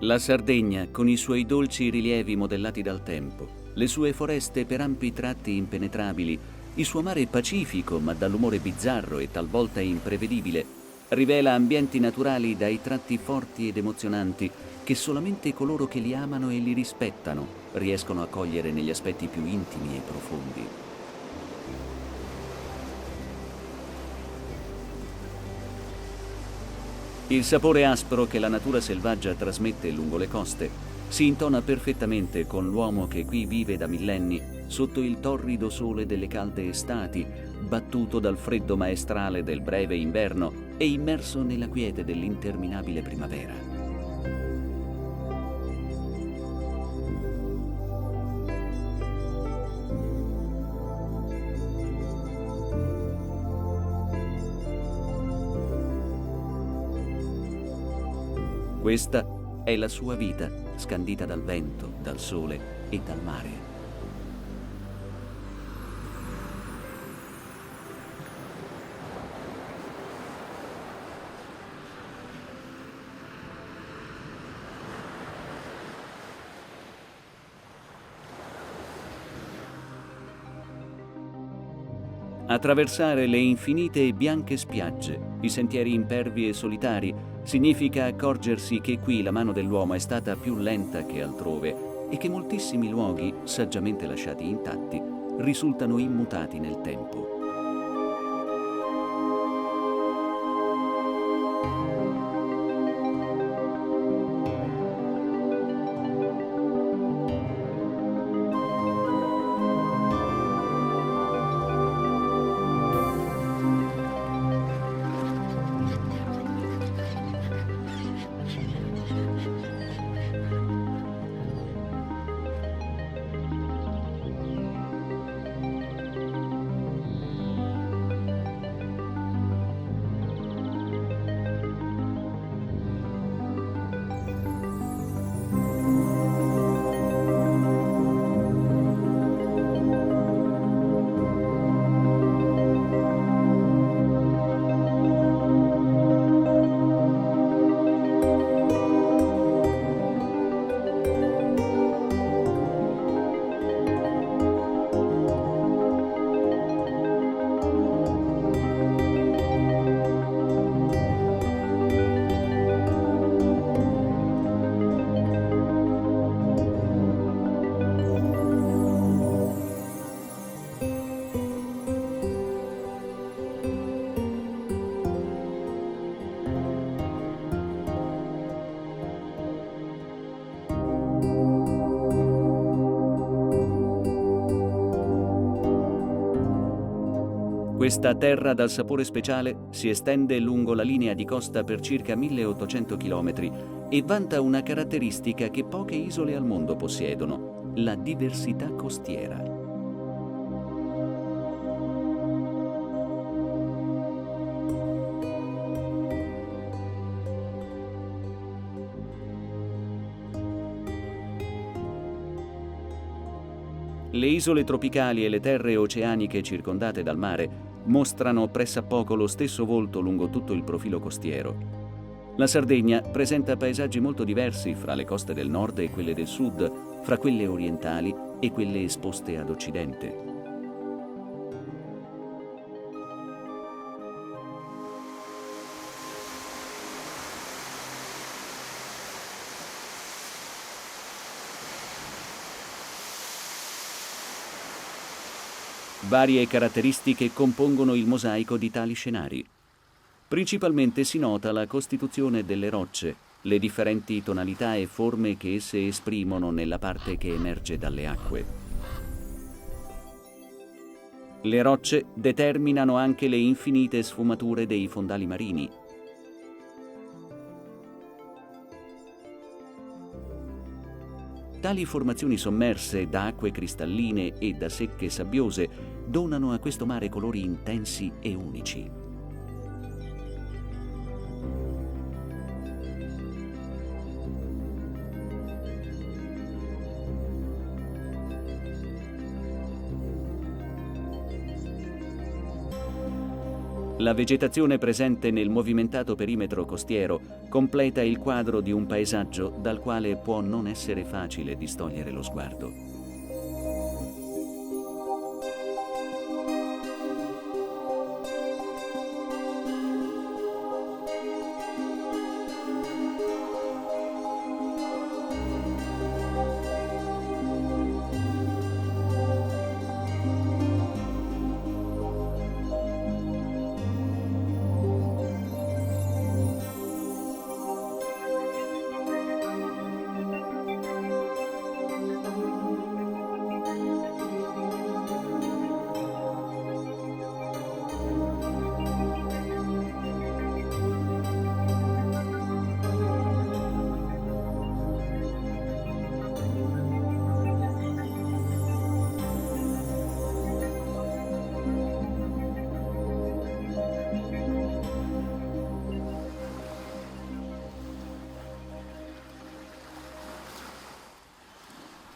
La Sardegna, con i suoi dolci rilievi modellati dal tempo, le sue foreste per ampi tratti impenetrabili, il suo mare pacifico ma dall'umore bizzarro e talvolta imprevedibile, rivela ambienti naturali dai tratti forti ed emozionanti che solamente coloro che li amano e li rispettano riescono a cogliere negli aspetti più intimi e profondi. Il sapore aspro che la natura selvaggia trasmette lungo le coste si intona perfettamente con l'uomo che qui vive da millenni sotto il torrido sole delle calde estati, battuto dal freddo maestrale del breve inverno e immerso nella quiete dell'interminabile primavera. Questa è la sua vita, scandita dal vento, dal sole e dal mare. Attraversare le infinite e bianche spiagge, i sentieri impervi e solitari, significa accorgersi che qui la mano dell'uomo è stata più lenta che altrove e che moltissimi luoghi, saggiamente lasciati intatti, risultano immutati nel tempo. Questa terra dal sapore speciale si estende lungo la linea di costa per circa 1800 km e vanta una caratteristica che poche isole al mondo possiedono: la diversità costiera. Le isole tropicali e le terre oceaniche circondate dal mare mostrano pressappoco lo stesso volto lungo tutto il profilo costiero. La Sardegna presenta paesaggi molto diversi fra le coste del nord e quelle del sud, fra quelle orientali e quelle esposte ad occidente. Varie caratteristiche compongono il mosaico di tali scenari. Principalmente si nota la costituzione delle rocce, le differenti tonalità e forme che esse esprimono nella parte che emerge dalle acque. Le rocce determinano anche le infinite sfumature dei fondali marini. Tali formazioni sommerse da acque cristalline e da secche sabbiose donano a questo mare colori intensi e unici. La vegetazione presente nel movimentato perimetro costiero completa il quadro di un paesaggio dal quale può non essere facile distogliere lo sguardo.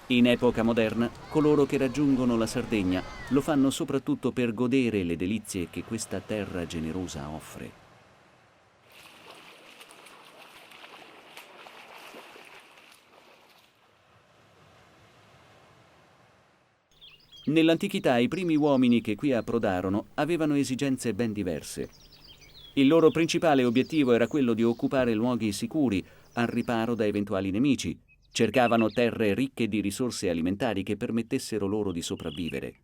In epoca moderna, coloro che raggiungono la Sardegna lo fanno soprattutto per godere le delizie che questa terra generosa offre. Nell'antichità i primi uomini che qui approdarono avevano esigenze ben diverse. Il loro principale obiettivo era quello di occupare luoghi sicuri, al riparo da eventuali nemici. Cercavano terre ricche di risorse alimentari che permettessero loro di sopravvivere.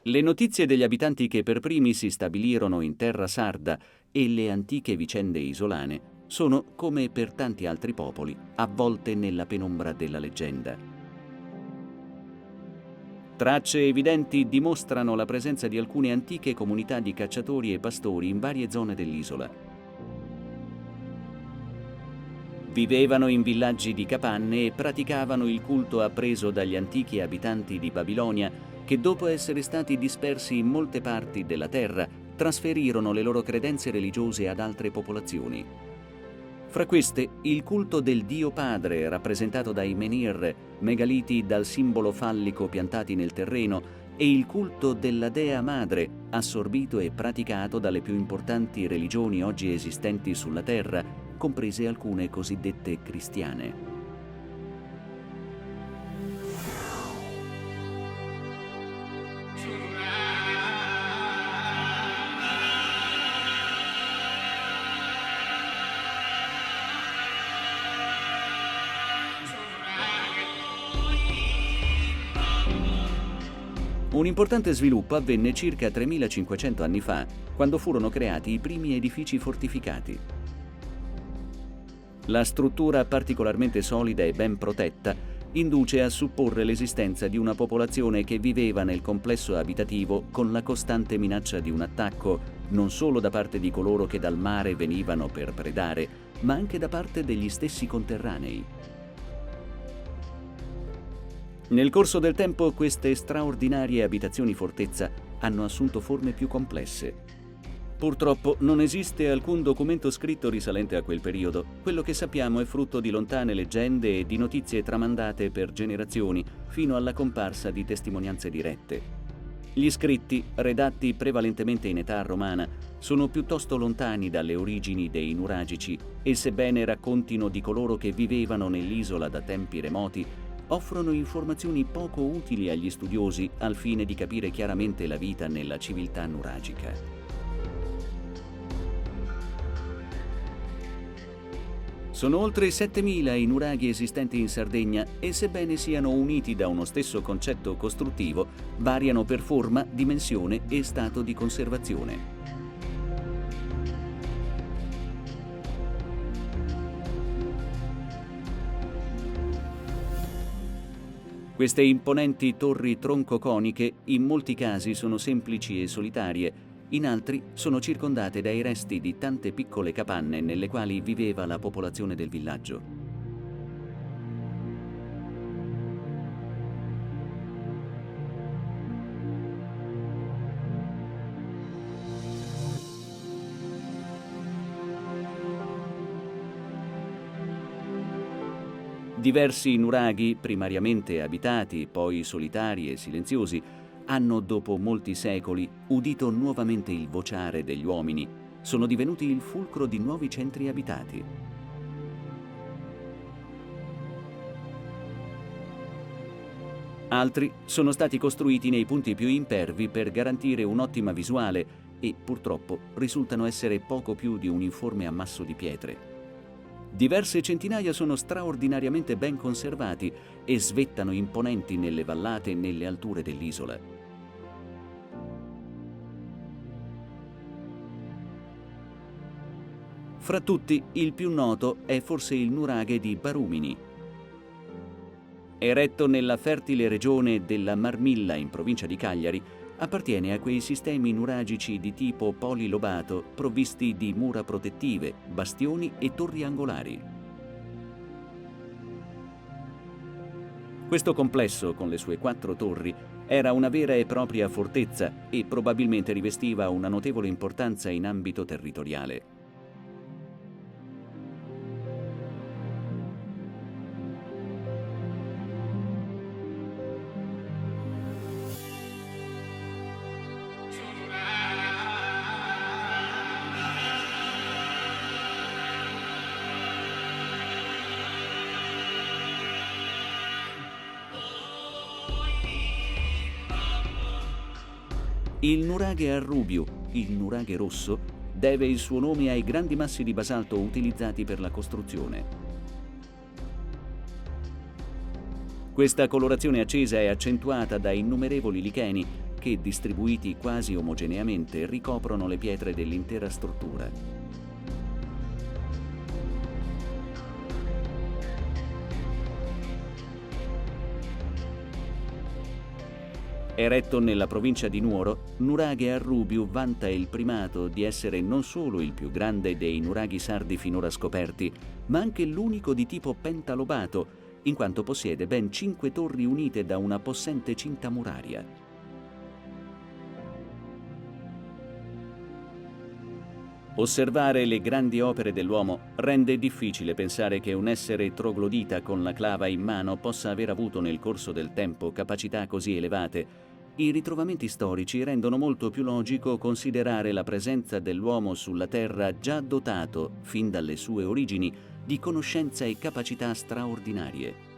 Le notizie degli abitanti che per primi si stabilirono in terra sarda e le antiche vicende isolane sono, come per tanti altri popoli, avvolte nella penombra della leggenda. Tracce evidenti dimostrano la presenza di alcune antiche comunità di cacciatori e pastori in varie zone dell'isola. Vivevano in villaggi di capanne e praticavano il culto appreso dagli antichi abitanti di Babilonia che, dopo essere stati dispersi in molte parti della terra, trasferirono le loro credenze religiose ad altre popolazioni. Fra queste, il culto del Dio Padre, rappresentato dai menhir, megaliti dal simbolo fallico piantati nel terreno, e il culto della Dea Madre, assorbito e praticato dalle più importanti religioni oggi esistenti sulla Terra, comprese alcune cosiddette cristiane. Un importante sviluppo avvenne circa 3500 anni fa, quando furono creati i primi edifici fortificati. La struttura particolarmente solida e ben protetta induce a supporre l'esistenza di una popolazione che viveva nel complesso abitativo con la costante minaccia di un attacco, non solo da parte di coloro che dal mare venivano per predare, ma anche da parte degli stessi conterranei. Nel corso del tempo queste straordinarie abitazioni fortezza hanno assunto forme più complesse. Purtroppo non esiste alcun documento scritto risalente a quel periodo. Quello che sappiamo è frutto di lontane leggende e di notizie tramandate per generazioni fino alla comparsa di testimonianze dirette. Gli scritti, redatti prevalentemente in età romana, sono piuttosto lontani dalle origini dei nuragici e, sebbene raccontino di coloro che vivevano nell'isola da tempi remoti, offrono informazioni poco utili agli studiosi al fine di capire chiaramente la vita nella civiltà nuragica. Sono oltre 7.000 i nuraghi esistenti in Sardegna e, sebbene siano uniti da uno stesso concetto costruttivo, variano per forma, dimensione e stato di conservazione. Queste imponenti torri troncoconiche in molti casi sono semplici e solitarie, in altri sono circondate dai resti di tante piccole capanne nelle quali viveva la popolazione del villaggio. Diversi nuraghi, primariamente abitati, poi solitari e silenziosi, hanno, dopo molti secoli, udito nuovamente il vociare degli uomini. Sono divenuti il fulcro di nuovi centri abitati. Altri sono stati costruiti nei punti più impervi per garantire un'ottima visuale e, purtroppo, risultano essere poco più di un informe ammasso di pietre. Diverse centinaia sono straordinariamente ben conservati e svettano imponenti nelle vallate e nelle alture dell'isola. Fra tutti, il più noto è forse il nuraghe di Barumini. Eretto nella fertile regione della Marmilla in provincia di Cagliari, appartiene a quei sistemi nuragici di tipo polilobato provvisti di mura protettive, bastioni e torri angolari. Questo complesso, con le sue 4 torri, era una vera e propria fortezza e probabilmente rivestiva una notevole importanza in ambito territoriale. Il nuraghe Arrubio, il nuraghe rosso, deve il suo nome ai grandi massi di basalto utilizzati per la costruzione. Questa colorazione accesa è accentuata da innumerevoli licheni che, distribuiti quasi omogeneamente, ricoprono le pietre dell'intera struttura. Eretto nella provincia di Nuoro, Nuraghe Arrubiu vanta il primato di essere non solo il più grande dei nuraghi sardi finora scoperti, ma anche l'unico di tipo pentalobato, in quanto possiede ben 5 torri unite da una possente cinta muraria. Osservare le grandi opere dell'uomo rende difficile pensare che un essere troglodita con la clava in mano possa aver avuto nel corso del tempo capacità così elevate. I ritrovamenti storici rendono molto più logico considerare la presenza dell'uomo sulla Terra già dotato, fin dalle sue origini, di conoscenza e capacità straordinarie.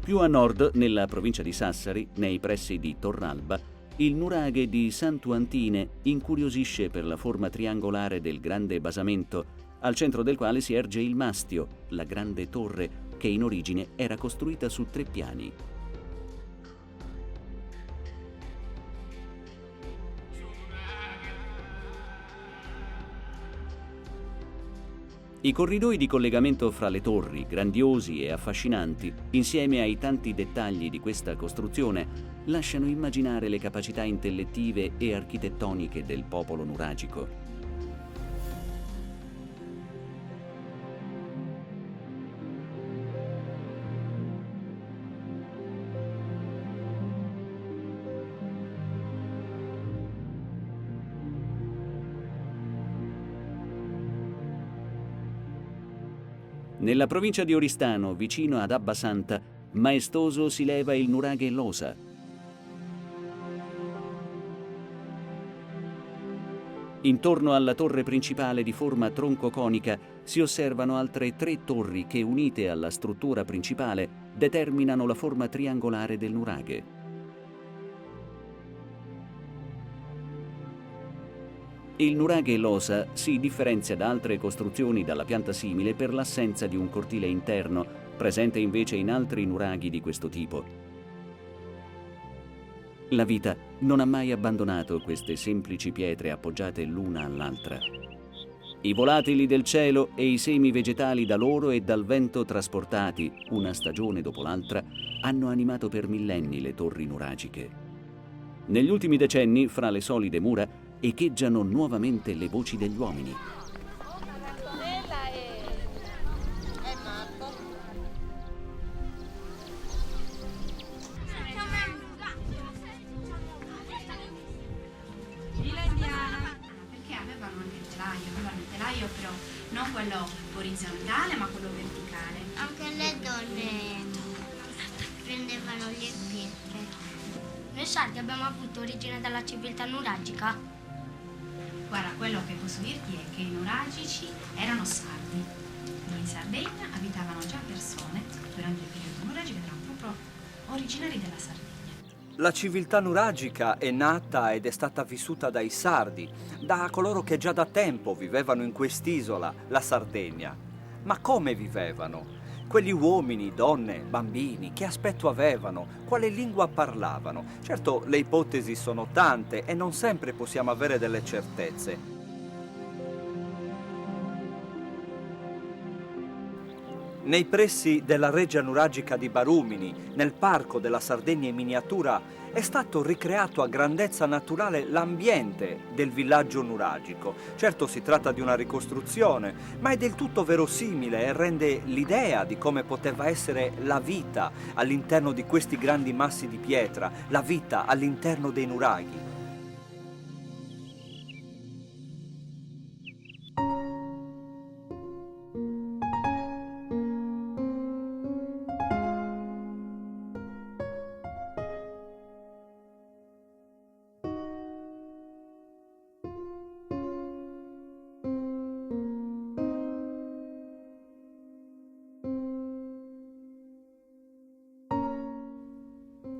Più a nord, nella provincia di Sassari, nei pressi di Torralba, il nuraghe di Santuantine incuriosisce per la forma triangolare del grande basamento, al centro del quale si erge il mastio, la grande torre, che in origine era costruita su 3 piani. I corridoi di collegamento fra le torri, grandiosi e affascinanti, insieme ai tanti dettagli di questa costruzione, lasciano immaginare le capacità intellettive e architettoniche del popolo nuragico. Nella provincia di Oristano, vicino ad Abbasanta, maestoso si leva il nuraghe Losa. Intorno alla torre principale di forma troncoconica si osservano altre 3 torri che, unite alla struttura principale, determinano la forma triangolare del nuraghe. Il nuraghe Losa si differenzia da altre costruzioni dalla pianta simile per l'assenza di un cortile interno, presente invece in altri nuraghi di questo tipo. La vita non ha mai abbandonato queste semplici pietre appoggiate l'una all'altra. I volatili del cielo e i semi vegetali da loro e dal vento trasportati, una stagione dopo l'altra, hanno animato per millenni le torri nuragiche. Negli ultimi decenni, fra le solide mura, echeggiano nuovamente le voci degli uomini. Noi sardi abbiamo avuto origine dalla civiltà nuragica. Guarda, quello che posso dirti è che i nuragici erano sardi. In Sardegna abitavano già persone durante il periodo nuragico ed erano proprio originari della Sardegna. La civiltà nuragica è nata ed è stata vissuta dai sardi, da coloro che già da tempo vivevano in quest'isola, la Sardegna. Ma come vivevano? Quegli uomini, donne, bambini, che aspetto avevano? Quale lingua parlavano? Certo, le ipotesi sono tante e non sempre possiamo avere delle certezze. Nei pressi della reggia nuragica di Barumini, nel parco della Sardegna in miniatura, è stato ricreato a grandezza naturale l'ambiente del villaggio nuragico. Certo si tratta di una ricostruzione, ma è del tutto verosimile e rende l'idea di come poteva essere la vita all'interno di questi grandi massi di pietra, la vita all'interno dei nuraghi.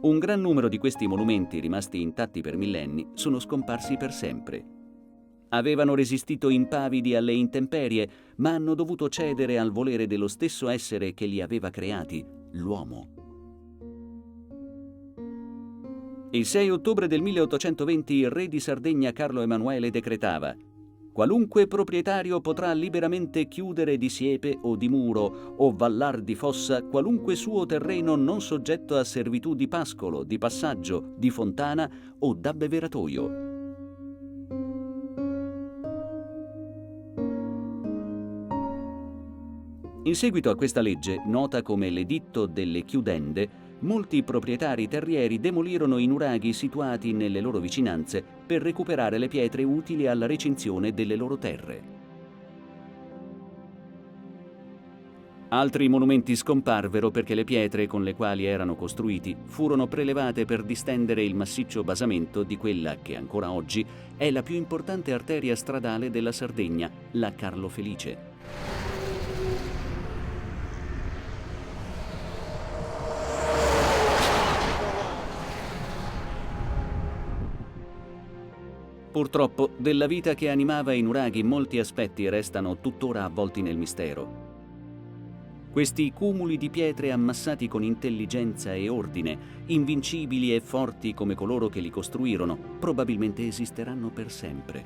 Un gran numero di questi monumenti, rimasti intatti per millenni, sono scomparsi per sempre. Avevano resistito impavidi alle intemperie, ma hanno dovuto cedere al volere dello stesso essere che li aveva creati, l'uomo. Il 6 ottobre del 1820 il re di Sardegna Carlo Emanuele decretava: qualunque proprietario potrà liberamente chiudere di siepe o di muro o vallar di fossa qualunque suo terreno non soggetto a servitù di pascolo, di passaggio, di fontana o d'abbeveratoio. In seguito a questa legge, nota come l'Editto delle Chiudende, molti proprietari terrieri demolirono i nuraghi situati nelle loro vicinanze per recuperare le pietre utili alla recinzione delle loro terre. Altri monumenti scomparvero perché le pietre con le quali erano costruiti furono prelevate per distendere il massiccio basamento di quella che ancora oggi è la più importante arteria stradale della Sardegna, la Carlo Felice. Purtroppo, della vita che animava i nuraghi molti aspetti restano tuttora avvolti nel mistero. Questi cumuli di pietre ammassati con intelligenza e ordine, invincibili e forti come coloro che li costruirono, probabilmente esisteranno per sempre.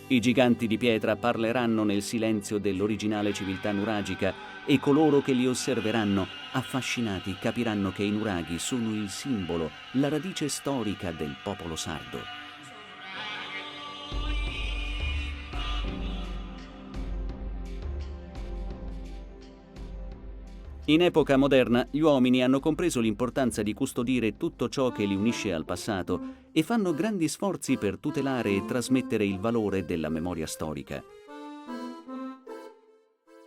I giganti di pietra parleranno nel silenzio dell'originale civiltà nuragica e coloro che li osserveranno, affascinati, capiranno che i nuraghi sono il simbolo, la radice storica del popolo sardo. In epoca moderna gli uomini hanno compreso l'importanza di custodire tutto ciò che li unisce al passato e fanno grandi sforzi per tutelare e trasmettere il valore della memoria storica.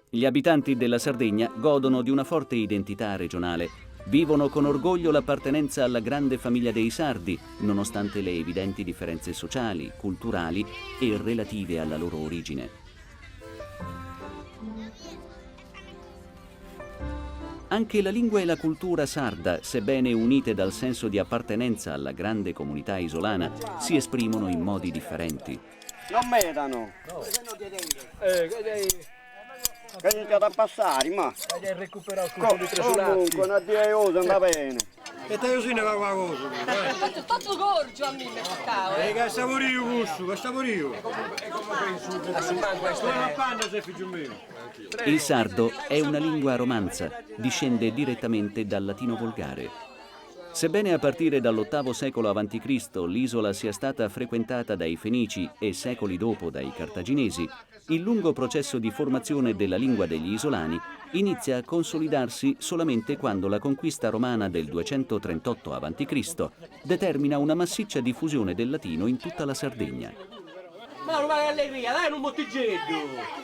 Gli abitanti della Sardegna godono di una forte identità regionale, vivono con orgoglio l'appartenenza alla grande famiglia dei sardi, nonostante le evidenti differenze sociali, culturali e relative alla loro origine. Anche la lingua e la cultura sarda, sebbene unite dal senso di appartenenza alla grande comunità isolana, si esprimono in modi differenti. Non metano! Che è iniziato a passare, ma... Hai recuperato tutti i tresulati. Comunque, una diosa andava bene. E te così ne va qua cosa? Tutto gorgio a me mi portavo. Che saporio gusto, che saporio. Come panna sei figlio mio. Il sardo è una lingua romanza, discende direttamente dal latino volgare. Sebbene a partire dall'VIII secolo a.C. l'isola sia stata frequentata dai Fenici e secoli dopo dai Cartaginesi, il lungo processo di formazione della lingua degli isolani inizia a consolidarsi solamente quando la conquista romana del 238 a.C. determina una massiccia diffusione del latino in tutta la Sardegna. Ma vai allegria, dai un bottigello!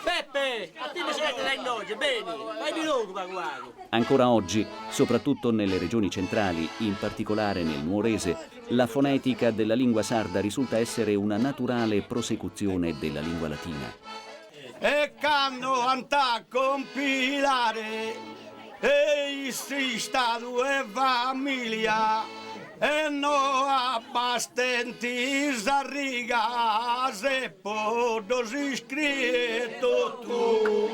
Peppe, a te mi si mette dai noce, bene, vai di nuovo, Paguago! Ancora oggi, soprattutto nelle regioni centrali, in particolare nel nuorese, la fonetica della lingua sarda risulta essere una naturale prosecuzione della lingua latina. E quando andrà a compilare, e si sta due famiglia, e no abbastenti riga, se podo si scritto tu.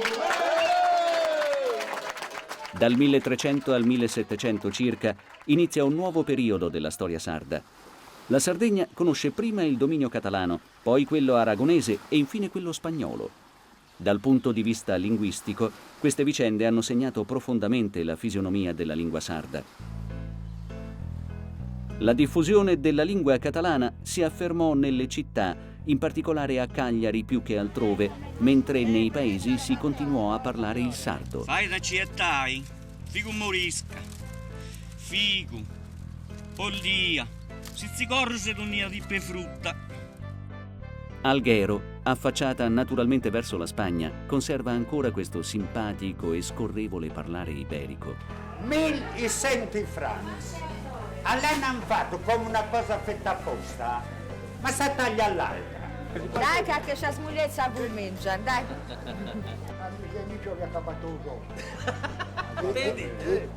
Dal 1300 al 1700 circa inizia un nuovo periodo della storia sarda. La Sardegna conosce prima il dominio catalano, poi quello aragonese e infine quello spagnolo. Dal punto di vista linguistico, queste vicende hanno segnato profondamente la fisionomia della lingua sarda. La diffusione della lingua catalana si affermò nelle città, in particolare a Cagliari più che altrove, mentre nei paesi si continuò a parlare il sardo. Fai da ciettai, figu morisca, figu, pollia, si corse d'unia di frutta. Alghero, affacciata naturalmente verso la Spagna, conserva ancora questo simpatico e scorrevole parlare iberico. 1100 francs. A lei hanno fatto come una cosa fatta apposta, ma si taglia all'altra. Dai che anche se smugliezza vuol mangiare, dai. Amico che ha accabato un gol. Vedi? E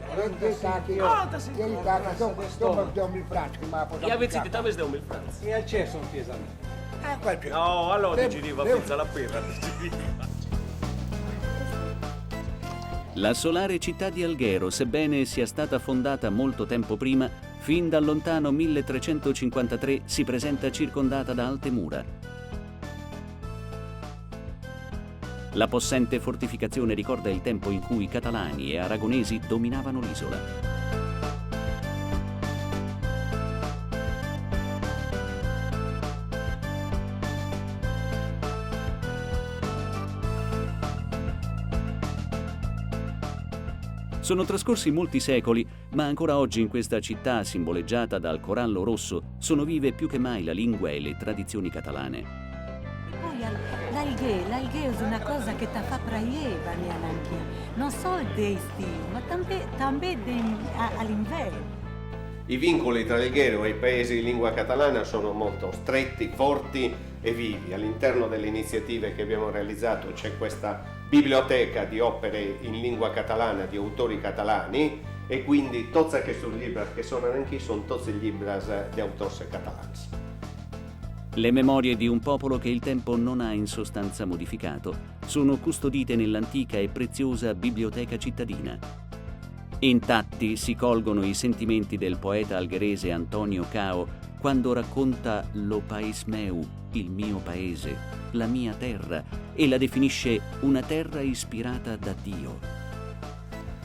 avete detto che stiamo il Franz. E al cesso un piesame. No, allora ti giriva pizza la birra. La solare città di Alghero, sebbene sia stata fondata molto tempo prima, fin dal lontano 1353 si presenta circondata da alte mura. La possente fortificazione ricorda il tempo in cui catalani e aragonesi dominavano l'isola. Sono trascorsi molti secoli, ma ancora oggi in questa città simboleggiata dal corallo rosso sono vive più che mai la lingua e le tradizioni catalane. Poi l'algheo è una cosa che ti fa praieva anche, non solo d'estivo, ma anche all'inverno. I vincoli tra l'Alghero e i paesi di lingua catalana sono molto stretti, forti e vivi. All'interno delle iniziative che abbiamo realizzato c'è questa biblioteca di opere in lingua catalana di autori catalani e quindi tutti questi libri che sono anche sono tutti i libri di autori catalani. Le memorie di un popolo che il tempo non ha in sostanza modificato sono custodite nell'antica e preziosa biblioteca cittadina. Intatti si colgono i sentimenti del poeta algherese Antonio Cao quando racconta lo pais meu, il mio paese, la mia terra, e la definisce una terra ispirata da Dio.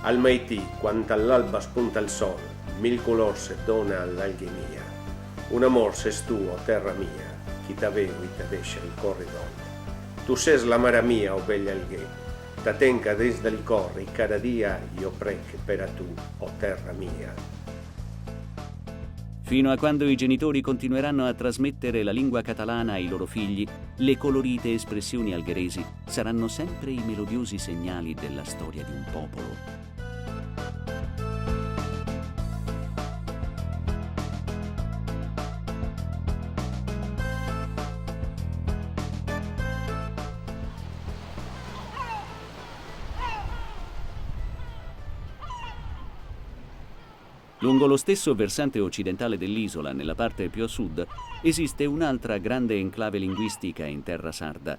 Al maitì, quando all'alba spunta il sole, mil color se dona all'alghemia. Un amor ses tuo, terra mia, chi t'avevo e t'avesce il corridore. Tu ses la mara mia, o bella alghè. Ta tenca des del corri, cada dia io prec per tu, o terra mia. Fino a quando i genitori continueranno a trasmettere la lingua catalana ai loro figli, le colorite espressioni algheresi saranno sempre i melodiosi segnali della storia di un popolo. Lungo lo stesso versante occidentale dell'isola, nella parte più a sud, esiste un'altra grande enclave linguistica in terra sarda.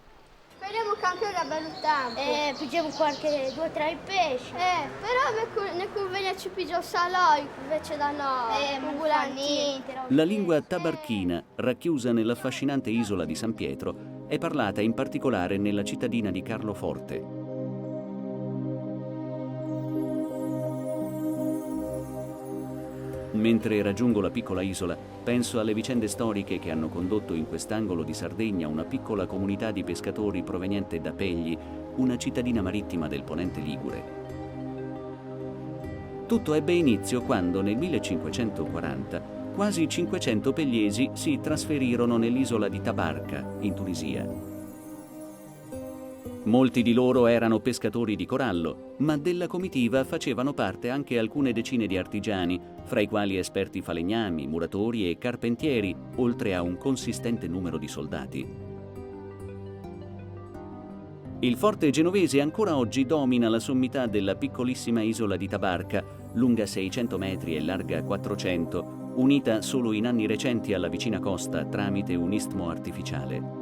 Speriamo che anche da bello tempo. Pigiamo qualche 2 o 3 pesci. Però ne conviene ci pigiò saloi invece da noi. La lingua tabarchina, racchiusa nell'affascinante isola di San Pietro, è parlata in particolare nella cittadina di Carloforte. Mentre raggiungo la piccola isola, penso alle vicende storiche che hanno condotto in quest'angolo di Sardegna una piccola comunità di pescatori proveniente da Pegli, una cittadina marittima del ponente ligure. Tutto ebbe inizio quando nel 1540 quasi 500 pegliesi si trasferirono nell'isola di Tabarka, in Tunisia. Molti di loro erano pescatori di corallo, ma della comitiva facevano parte anche alcune decine di artigiani, fra i quali esperti falegnami, muratori e carpentieri, oltre a un consistente numero di soldati. Il forte genovese ancora oggi domina la sommità della piccolissima isola di Tabarka, lunga 600 metri e larga 400, unita solo in anni recenti alla vicina costa tramite un istmo artificiale.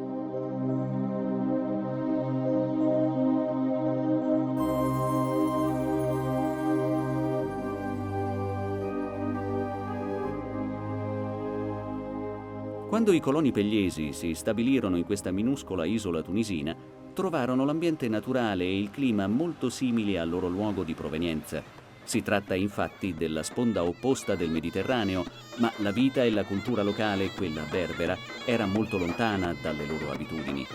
Quando i coloni pegliesi si stabilirono in questa minuscola isola tunisina, trovarono l'ambiente naturale e il clima molto simili al loro luogo di provenienza. Si tratta infatti della sponda opposta del Mediterraneo, ma la vita e la cultura locale, quella berbera, era molto lontana dalle loro abitudini.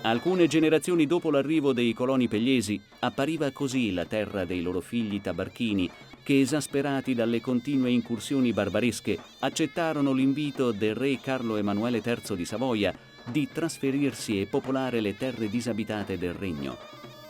Alcune generazioni dopo l'arrivo dei coloni pegliesi appariva così la terra dei loro figli tabarchini che, esasperati dalle continue incursioni barbaresche, accettarono l'invito del re Carlo Emanuele III di Savoia di trasferirsi e popolare le terre disabitate del regno.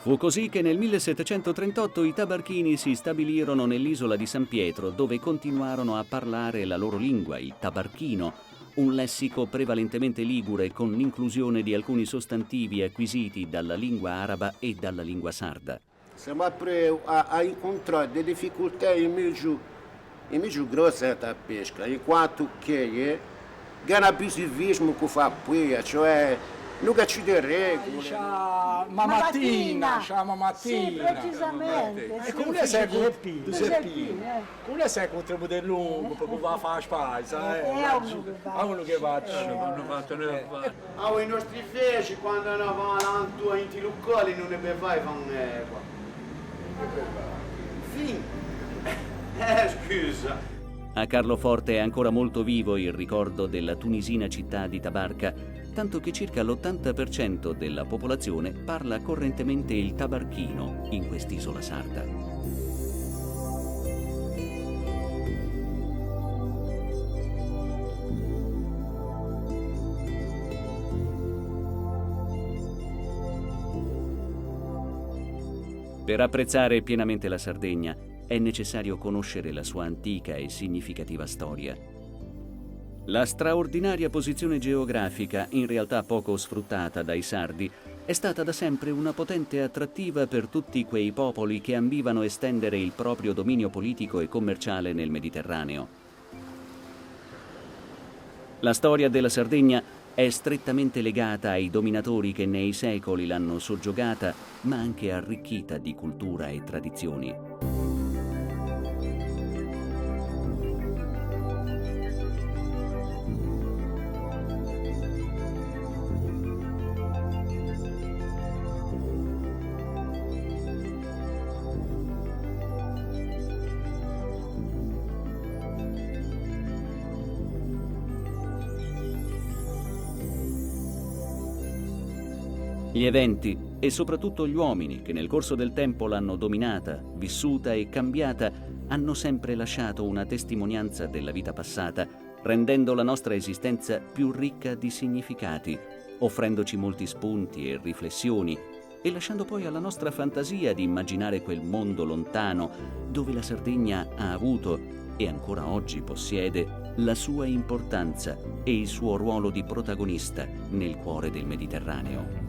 Fu così che nel 1738 i tabarchini si stabilirono nell'isola di San Pietro, dove continuarono a parlare la loro lingua, il tabarchino, un lessico prevalentemente ligure con l'inclusione di alcuni sostantivi acquisiti dalla lingua araba e dalla lingua sarda. Siamo a incontrare delle difficoltà meglio grosse da pesca, enquanto che è abusivismo che fa qui, cioè non ci dà regole. Ma mattina. Sì, precisamente. E come sei con come sei con il tempo del lungo, perché va a fare spazio, a uno che va. I nostri figli quando andavano in locali non ne bevevano acqua. Sì. Scusa. A Carloforte è ancora molto vivo il ricordo della tunisina città di Tabarka, tanto che circa l'80% della popolazione parla correntemente il tabarchino in quest'isola sarda. Per apprezzare pienamente la Sardegna è necessario conoscere la sua antica e significativa storia. La straordinaria posizione geografica, in realtà poco sfruttata dai sardi, è stata da sempre una potente attrattiva per tutti quei popoli che ambivano estendere il proprio dominio politico e commerciale nel Mediterraneo. La storia della Sardegna è strettamente legata ai dominatori che nei secoli l'hanno soggiogata, ma anche arricchita di cultura e tradizioni. Gli eventi e soprattutto gli uomini che nel corso del tempo l'hanno dominata, vissuta e cambiata hanno sempre lasciato una testimonianza della vita passata, rendendo la nostra esistenza più ricca di significati, offrendoci molti spunti e riflessioni e lasciando poi alla nostra fantasia di immaginare quel mondo lontano dove la Sardegna ha avuto e ancora oggi possiede la sua importanza e il suo ruolo di protagonista nel cuore del Mediterraneo.